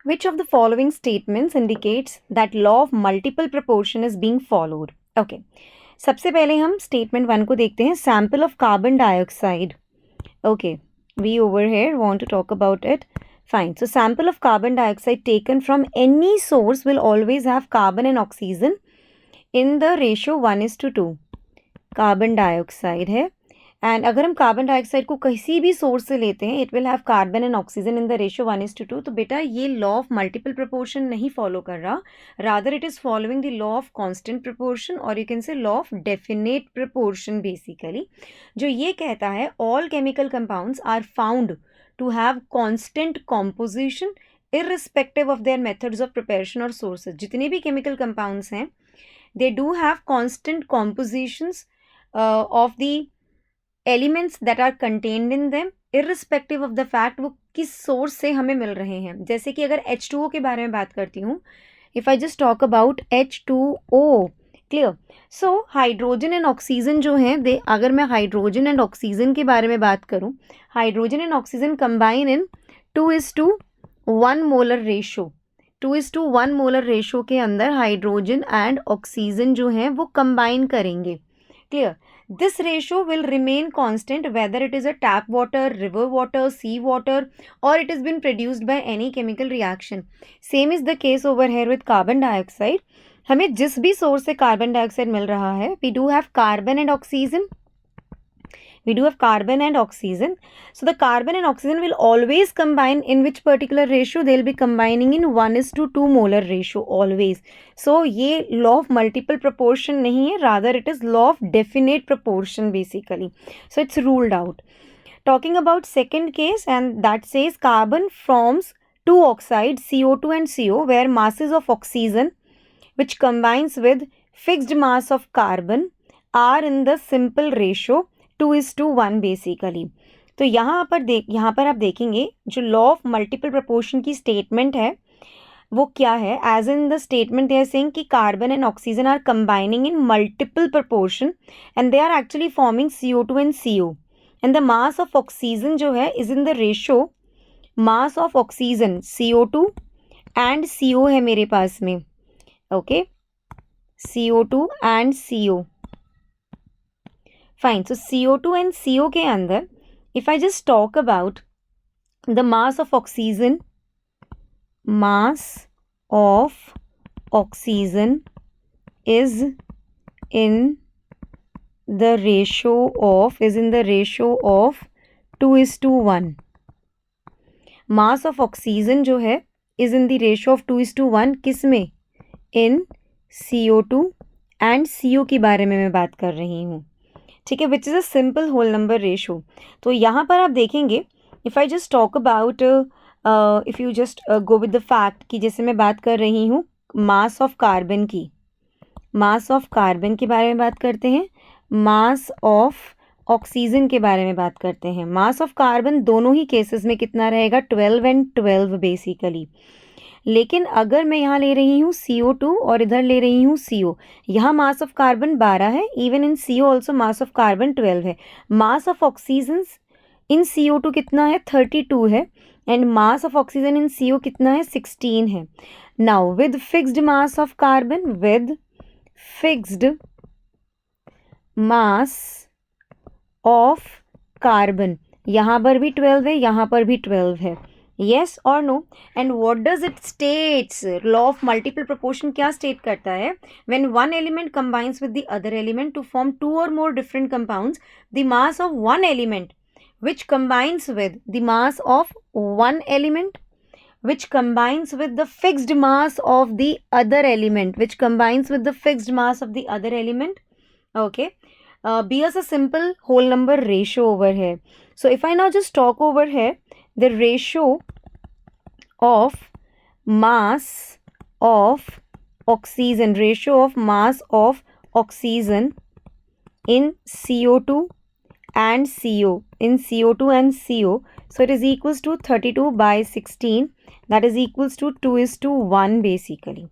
Which of the following statements indicates that law of multiple proportion is being followed? Okay. सबसे पहले हम statement 1 को देखते हैं. Sample of carbon dioxide. Okay. We over here want to talk about it. Fine. So sample of carbon dioxide taken from any source will always have carbon and oxygen in the ratio 1:2. Carbon dioxide है. And अगर हम carbon dioxide को किसी भी source से लेते हैं, it will have carbon and oxygen in the ratio 1:2. तो बेटा ये लॉ ऑफ मल्टीपल प्रोपोर्शन नहीं फॉलो कर रहा, rather it is following the law of constant proportion, और you can say law of definite proportion basically, जो ये कहता है all chemical compounds are found to have constant composition irrespective of their methods of preparation और sources. जितने भी chemical compounds हैं, they do have constant compositions of the elements that are contained in them irrespective of the fact वो किस source से हमें मिल रहे हैं. जैसे कि अगर H2O के बारे में बात करती हूँ, if I just talk about H2O, clear? So hydrogen and oxygen जो हैं, दे अगर मैं हाइड्रोजन एंड ऑक्सीजन के बारे में बात करूँ, hydrogen and oxygen combine in 2:1 molar ratio. 2:1 molar ratio के अंदर हाइड्रोजन एंड ऑक्सीजन जो हैं वो कंबाइन करेंगे. Clear? This ratio will remain constant whether it is a tap water, river water, sea water, or it has been produced by any chemical reaction. Same is the case over here with carbon dioxide. हमें जिस भी source से carbon dioxide मिल रहा है, we do have carbon and oxygen. We do have carbon and oxygen. So the carbon and oxygen will always combine in which particular ratio? They'll be combining in 1:2 molar ratio always. So ये law of multiple proportion नहीं है, rather it is law of definite proportion basically. So it's ruled out. Talking about second case, and that says carbon forms two oxides CO2 and CO where masses of oxygen which combines with fixed mass of carbon are in the simple ratio 2:1 basically. तो यहाँ पर आप देखेंगे जो law of multiple proportion की statement है वो क्या है. As in the statement they are saying कि carbon and oxygen are combining in multiple proportion and they are actually forming CO2 and CO, and the mass of oxygen जो है is in the ratio mass of oxygen CO2 and CO है मेरे पास में. Okay, CO2 and CO. Fine. So CO2 and CO के अंदर, if I just talk about the mass of oxygen is in the ratio of 2:1. Mass of oxygen जो है is in the ratio of 2:1. किस में? in CO2 and CO की बारे में मैं बात कर रही हूँ. ठीक है, which is a simple whole number ratio. तो यहाँ पर आप देखेंगे, if I just talk about, if you just go with the fact कि जैसे मैं बात कर रही हूँ मास ऑफ कार्बन के बारे में बात करते हैं, मास ऑफ ऑक्सीजन के बारे में बात करते हैं. मास ऑफ कार्बन दोनों ही केसेस में कितना रहेगा? 12 and 12 बेसिकली. लेकिन अगर मैं यहाँ ले रही हूँ CO2 और इधर ले रही हूँ CO, यहाँ मास ऑफ कार्बन 12 है, even in CO also mass of carbon 12 है. मास ऑफ ऑक्सीजन इन CO2 कितना है? 32 है, and mass of oxygen in CO कितना है? 16 है. Now with fixed mass of carbon, यहाँ पर भी 12 है, यहाँ पर भी 12 है. yes or no? and what does it states? law of multiple proportion क्या state करता है? when one element combines with the other element to form two or more different compounds, the mass of one element which combines with the mass of one element which combines with the fixed mass of the other element okay, bears a simple whole number ratio over here. So if I now just talk over here, the ratio of mass of oxygen in CO2 and CO, so it is equals to 32/16, that is equals to 2:1 basically.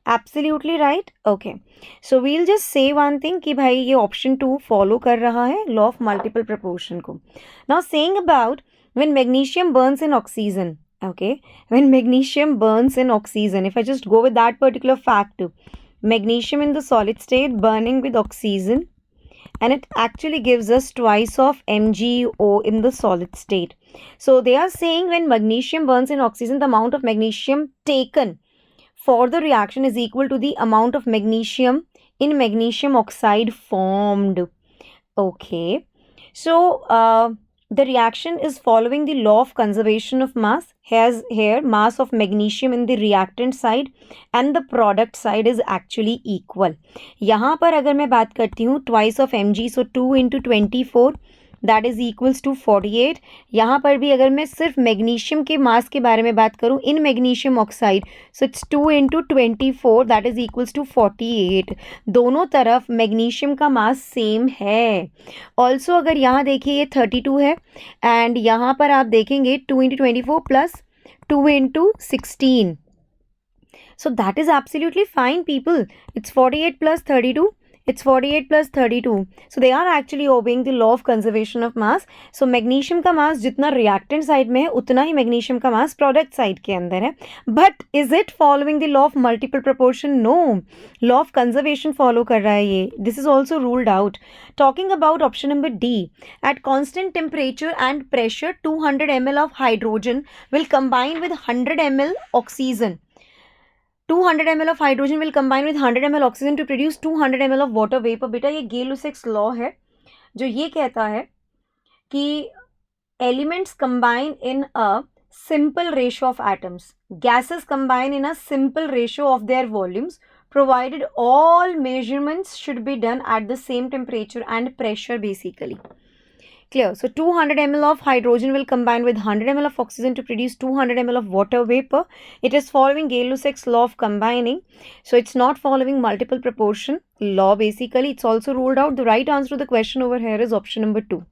Absolutely right. Okay, so we'll just say one thing कि भाई ये option 2 follow कर रहा है law of multiple proportion को. Now saying about when magnesium burns in oxygen, Okay, when magnesium burns in oxygen, if I just go with that particular fact, magnesium in the solid state burning with oxygen, and it actually gives us twice of MgO in the solid state. So they are saying when magnesium burns in oxygen, the amount of magnesium taken for the reaction is equal to the amount of magnesium in magnesium oxide formed. Okay, so the reaction is following the law of conservation of mass. Has here mass of magnesium in the reactant side and the product side is actually equal. यहाँ पर अगर मैं बात करती हूँ twice of mg, so 2 into 24 that is equals to 48. यहाँ पर भी अगर मैं सिर्फ मैग्नीशियम के मास के बारे में बात करूँ in magnesium oxide, so it's 2 into 24 that is equals to 48. दोनों तरफ मैग्नीशियम का मास सेम है. ऑल्सो अगर यहाँ देखिए ये 32 है एंड यहाँ पर आप देखेंगे 2 into 24 plus 2 into 16. So that is absolutely fine, people. It's 48 plus 32. It's 48 plus 32. So they are actually obeying the law of conservation of mass. So magnesium का mass जितना reactant side में है उतना ही magnesium का mass product side के अंदर है. But is it following the law of multiple proportion? No. Law of conservation follow कर रहा है ये. This is also ruled out. Talking about option number D. At constant temperature and pressure, 200 ml of hydrogen will combine with 100 ml oxygen. 200 ml of hydrogen will combine with 100 ml oxygen to produce 200 ml of water vapor. बेटा ये Gay-Lussac's law है जो ये कहता है कि elements combine in a simple ratio of atoms. Gases combine in a simple ratio of their volumes, provided all measurements should be done at the same temperature and pressure basically. Clear. So 200 ml of hydrogen will combine with 100 ml of oxygen to produce 200 ml of water vapor. It is following Gay-Lussac's law of combining. So it's not following multiple proportion law basically. It's also ruled out. The right answer to the question over here is option number 2.